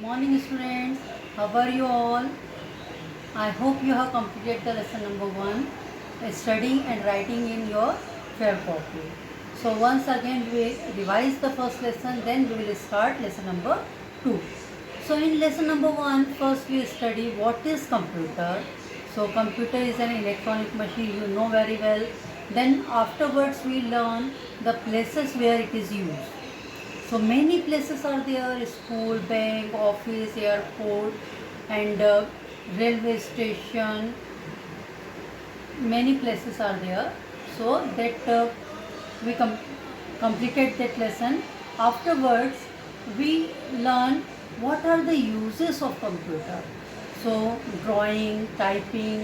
Morning students, how are you all? I hope you have completed the lesson number 1, studying and writing in your fair copy. So once again we revise the first lesson, then we will start lesson number 2. So in lesson number 1, first we study what is computer. So computer is an electronic machine, you know very well. Then afterwards we learn the places where it is used. So many places are there: school, bank, office, airport, and railway station. Many places are there. So that we completed that lesson. Afterwards, we learn what are the uses of computer. So drawing, typing,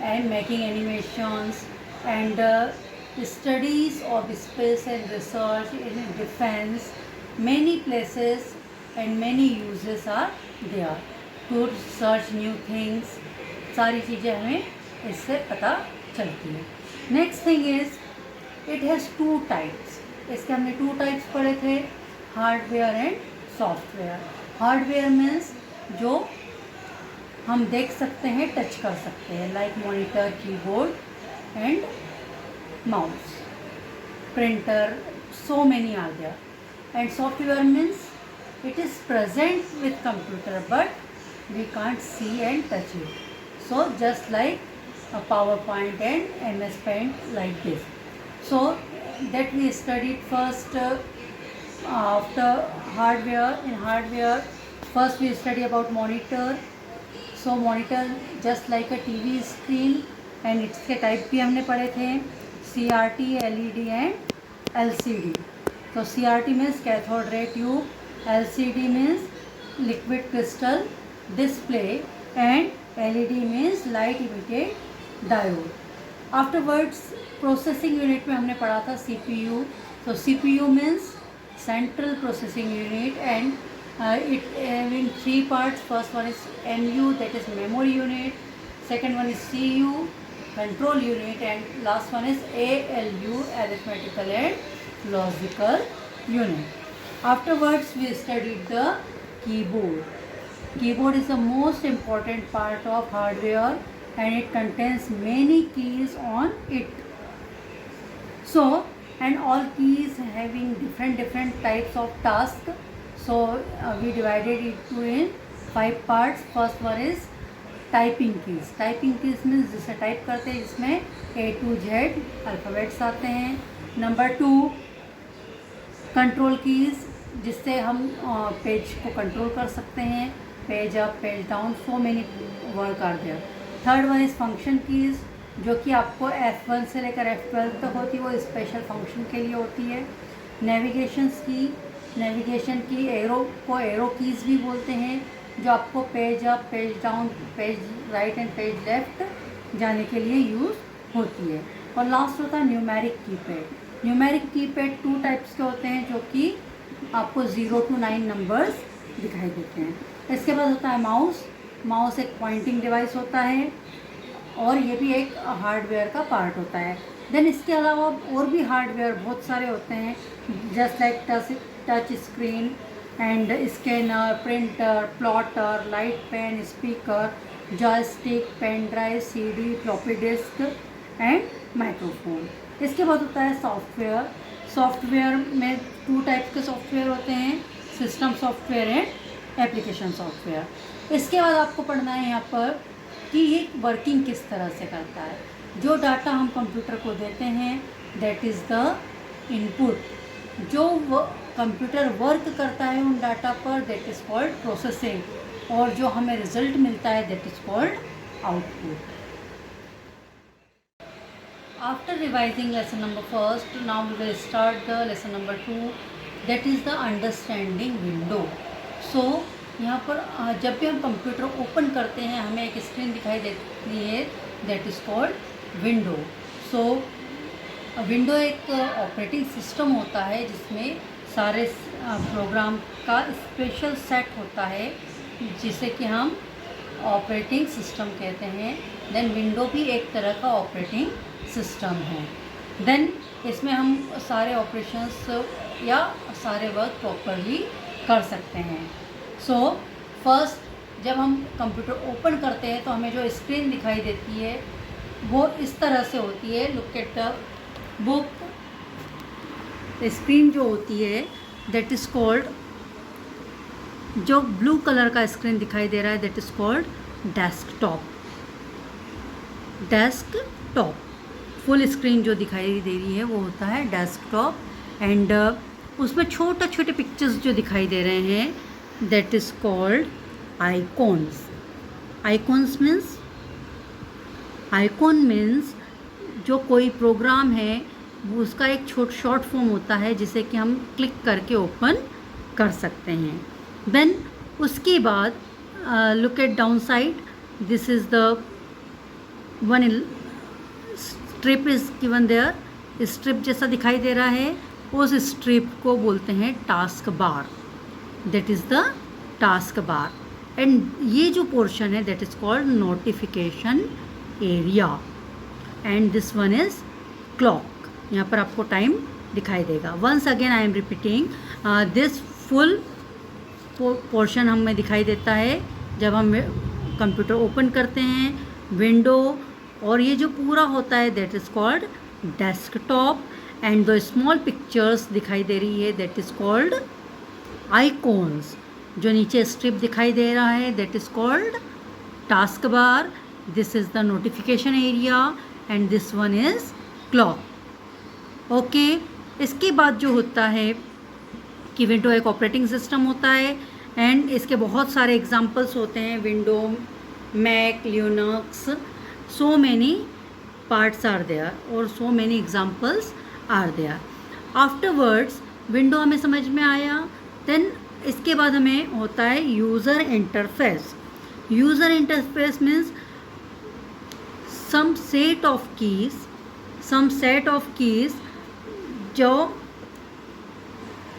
and making animations, and studies of space and research in defense. Many places and many uses are there to search new things. सारी चीज़ें हमें इससे पता चलती है. Next thing is it has 2 types. इसके हमने 2 types पढ़े थे, hardware and software. Hardware means जो हम देख सकते हैं, टच कर सकते हैं, like monitor, keyboard and mouse, printer, so many are there. And software means it is present with computer but we can't see and touch it. So just like a PowerPoint and MS Paint, like this. So that we studied first after hardware. In hardware, first we study about monitor. So monitor just like a TV screen, and इसके type भी हमने पढ़े थे, CRT, LED and LCD. So CRT means cathode ray tube, LCD means liquid crystal display, and LED means light emitted diode. Afterwards processing unit में हमने पढ़ा था CPU. So CPU means central processing unit, and it in 3 parts. First one is MU, that is memory unit. Second one is CU, control unit, and last one is ALU, arithmetical and logical unit. Afterwards we studied the keyboard. Keyboard is the most important part of hardware and it contains many keys on it. So and all keys having different types of task. So we divided it in 5 parts. First one is typing keys. Typing keys means जिसे type करते हैं, जिसमें A to Z alphabets आते हैं. Number 2 control keys, जिससे हम page को control कर सकते हैं, page up, page down, so many work are there. Third one is function keys, जो कि आपको F1 से लेकर F12 तक होती है, वो स्पेशल फंक्शन के लिए होती है. नेविगेशन की एरो को एरो कीज़ भी बोलते हैं, जो आपको page up, page down, page right and page left जाने के लिए यूज़ होती है. और लास्ट होता है numeric keypad. Numeric keypad 2 types के होते हैं, जो कि आपको 0 to 9 नंबर्स दिखाई देते हैं. इसके बाद होता है माउस. माउस एक पॉइंटिंग डिवाइस होता है और ये भी एक हार्डवेयर का पार्ट होता है. देन इसके अलावा और भी हार्डवेयर बहुत सारे होते हैं, just like touch screen and scanner, printer, plotter, light pen, speaker, joystick, pen drive, CD, floppy disk and microphone. इसके बाद होता है सॉफ्टवेयर. सॉफ्टवेयर में 2 टाइप्स के सॉफ्टवेयर होते हैं, system software and application software. इसके बाद आपको पढ़ना है यहाँ पर कि ये वर्किंग किस तरह से करता है. जो डाटा हम कंप्यूटर को देते हैं, दैट इज़ द इनपुट. जो कंप्यूटर वर्क करता है उन डाटा पर, दैट इज़ कॉल्ड प्रोसेसिंग. और जो हमें रिजल्ट मिलता है, that is called output. After revising lesson number 1, now we will start the lesson number 2, that is the understanding window. So यहाँ पर जब भी हम कंप्यूटर ओपन करते हैं, हमें एक स्क्रीन दिखाई देती है, that is called window. So window एक ऑपरेटिंग सिस्टम होता है जिसमें सारे प्रोग्राम का स्पेशल सेट होता है, जिसे कि हम ऑपरेटिंग सिस्टम कहते हैं. देन विंडो भी एक तरह का ऑपरेटिंग सिस्टम है. देन इसमें हम सारे ऑपरेशंस या सारे वर्क प्रॉपरली कर सकते हैं. सो फर्स्ट जब हम कंप्यूटर ओपन करते हैं तो हमें जो स्क्रीन दिखाई देती है वो इस तरह से होती है. Look at the book. Screen जो होती है दैट इज़ कॉल्ड, जो ब्लू कलर का स्क्रीन दिखाई दे रहा है that is called desktop. Desktop full screen जो दिखाई दे रही है वो होता है डेस्कटॉप. एंड उसमें छोटे छोटे पिक्चर्स जो दिखाई दे रहे हैं that is called icons. Icons means, icon means जो कोई प्रोग्राम है वो उसका एक शॉर्ट फॉर्म होता है जिसे कि हम क्लिक करके ओपन कर सकते हैं. देन उसके बाद look at down side. This is the one strip is given there. Strip जैसा दिखाई दे रहा है, उस स्ट्रिप को बोलते हैं task bar. That is the task bar. And ये जो पोर्शन है that is called notification area. And this one is clock. यहाँ पर आपको टाइम दिखाई देगा. Once again I am repeating, this full portion हमें दिखाई देता है जब हम कंप्यूटर ओपन करते हैं, विंडो. और ये जो पूरा होता है that is called desktop. And the small pictures दिखाई दे रही है दैट इज़ कॉल्ड आइकॉन्स. जो नीचे स्ट्रिप दिखाई दे रहा है that is called task bar. This is the notification area and this one is clock. Okay. इसके बाद जो होता है कि विंडो एक ऑपरेटिंग सिस्टम होता है एंड इसके बहुत सारे एग्जांपल्स होते हैं. Window, Mac, Linux, so many parts are there और so many examples are there. Afterwards window हमें समझ में आया. देन इसके बाद हमें होता है user interface. User interface means some set of keys जो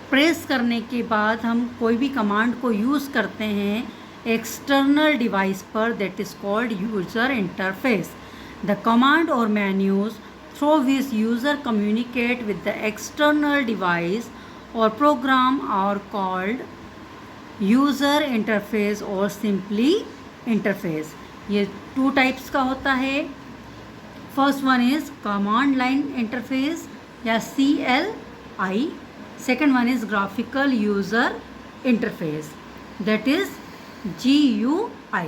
प्रेस करने के बाद हम कोई भी कमांड को यूज़ करते हैं एक्सटर्नल डिवाइस पर, that is called user interface. The command और menus through which user communicate with the external device और program are called user interface और सिंपली इंटरफेस. ये 2 टाइप्स का होता है. First one is command line interface या CLI. Second one is graphical user interface that is GUI.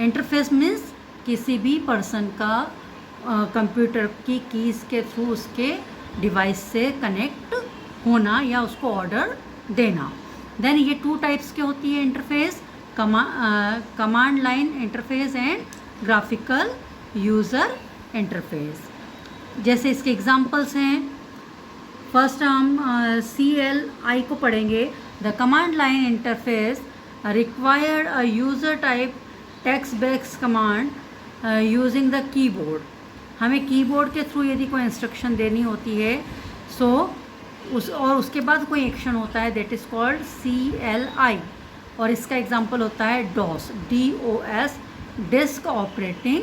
Interface means किसी भी person का कंप्यूटर की कीज़ के थ्रू उसके डिवाइस से कनेक्ट होना या उसको ऑर्डर देना. देन ये 2 टाइप्स के होती है interface, command line interface and graphical user interface. जैसे इसके एग्जांपल्स हैं. फर्स्ट हम CLI को पढ़ेंगे. The command line interface required a user type text based command using the keyboard. हमें कीबोर्ड के थ्रू यदि कोई इंस्ट्रक्शन देनी होती है और उसके बाद कोई एक्शन होता है दैट इज़ कॉल्ड CLI. और इसका एग्जांपल होता है DOS, डिस्क ऑपरेटिंग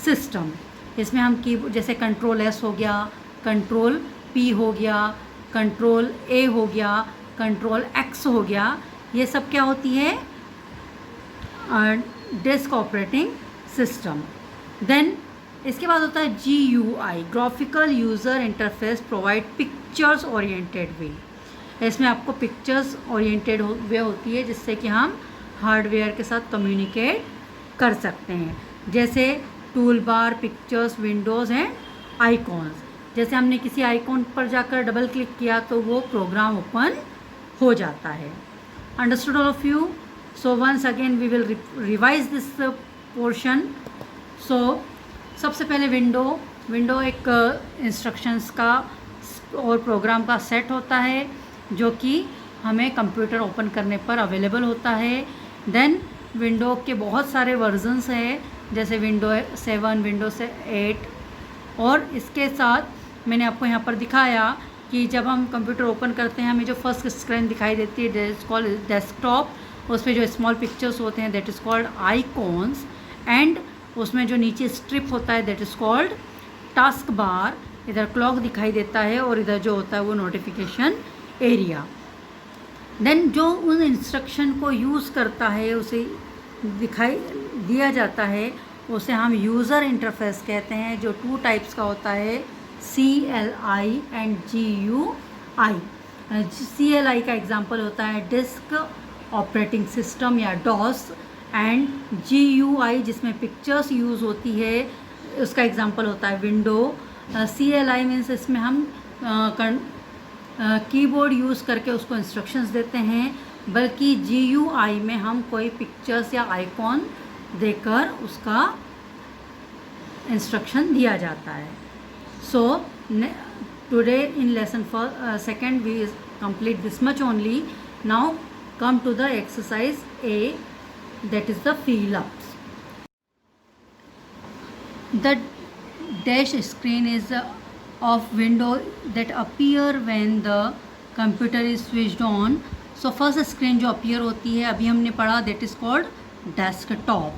सिस्टम. इसमें हम कीबोर्ड जैसे कंट्रोल S हो गया, कंट्रोल P हो गया, कंट्रोल A हो गया, कंट्रोल X हो गया, ये सब क्या होती है डिस्क ऑपरेटिंग सिस्टम. देन इसके बाद होता है GUI, graphical user interface provide pictures oriented way. इसमें आपको पिक्चर्स ओरिएंटेड वे होती है जिससे कि हम हार्डवेयर के साथ कम्युनिकेट कर सकते हैं. जैसे tool bar, pictures, Windows and icons. जैसे हमने किसी आइकॉन पर जाकर डबल क्लिक किया तो वो प्रोग्राम ओपन हो जाता है. Understood all of you? So once again we will revise this portion. So सबसे पहले विंडो एक इंस्ट्रक्शंस का और प्रोग्राम का सेट होता है जो कि हमें कंप्यूटर ओपन करने पर अवेलेबल होता है. देन विंडो के बहुत सारे वर्जन्स हैं जैसे विंडो 7, विंडो 8. और इसके साथ मैंने आपको यहाँ पर दिखाया कि जब हम कंप्यूटर ओपन करते हैं हमें जो फर्स्ट स्क्रीन दिखाई देती है दैट इज़ कॉल्ड डेस्कटॉप. उसमें जो स्मॉल पिक्चर्स होते हैं that is called icons. And उसमें जो नीचे स्ट्रिप होता है that is called task bar. इधर क्लॉक दिखाई देता है और इधर जो होता है वो नोटिफिकेशन एरिया. देन जो उन इंस्ट्रक्शन को यूज़ करता है, उसे दिखाई दिया जाता है, उसे हम यूज़र इंटरफेस कहते हैं, जो 2 टाइप्स का होता है, CLI एंड GUI। CLI का एग्जांपल होता है डिस्क ऑपरेटिंग सिस्टम या डॉस, एंड GUI जिसमें पिक्चर्स यूज़ होती है, उसका एग्जांपल होता है विंडो। CLI मीन्स इसमें हम कीबोर्ड यूज़ करके उसको इंस्ट्रक्शंस देते हैं, बल्कि GUI में हम कोई पिक्चर्स या आइकॉन देकर उसका इंस्ट्रक्शन दिया जाता है। So today in lesson for second we complete this much only. Now come to the exercise A, that is the fill ups. The dash screen is of window that appear when the computer is switched on. So first screen जो appear होती है, अभी हमने पढ़ा, that is called desktop.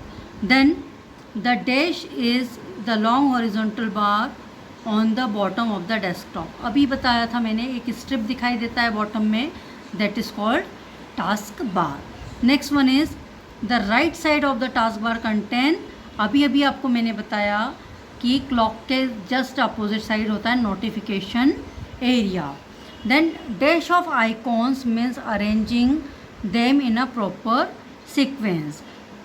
Then the dash is the long horizontal bar on the bottom of the desktop. अभी बताया था मैंने, एक स्ट्रिप दिखाई देता है बॉटम में, that is called task bar. Next one is the right side of the task bar contain, अभी आपको मैंने बताया कि क्लॉक के जस्ट अपोजिट साइड होता है notification area. Then dash of icons means arranging them in a proper sequence.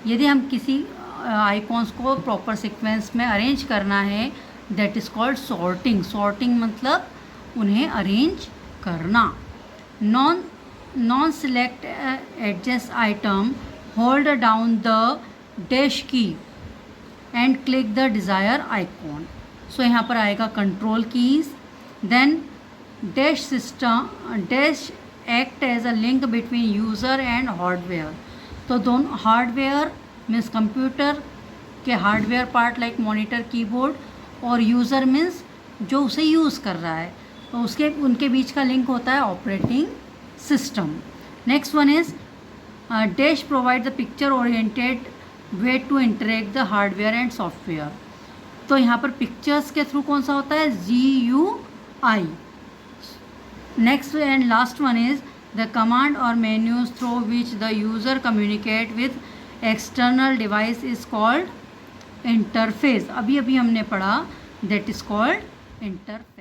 यदि हम किसी आइकॉन्स को प्रॉपर सीक्वेंस में अरेंज करना है, that is called sorting. Sorting मतलब उन्हें अरेंज करना. Non-select adjust item, hold down the dash key and click the desired icon. So यहाँ पर आएगा control keys. Then dash act as a link between user and hardware. तो दोनों hardware means computer के hardware part like monitor, keyboard, और user means जो उसे use कर रहा है, तो उनके बीच का लिंक होता है operating system. Next one is dash provide the picture oriented way to interact the hardware and software. तो यहाँ पर पिक्चर्स के थ्रू कौन सा होता है, GUI. Next and last one is the command or menus through which the user communicate with external device is called interface. अभी हमने पढ़ा, that is called interface.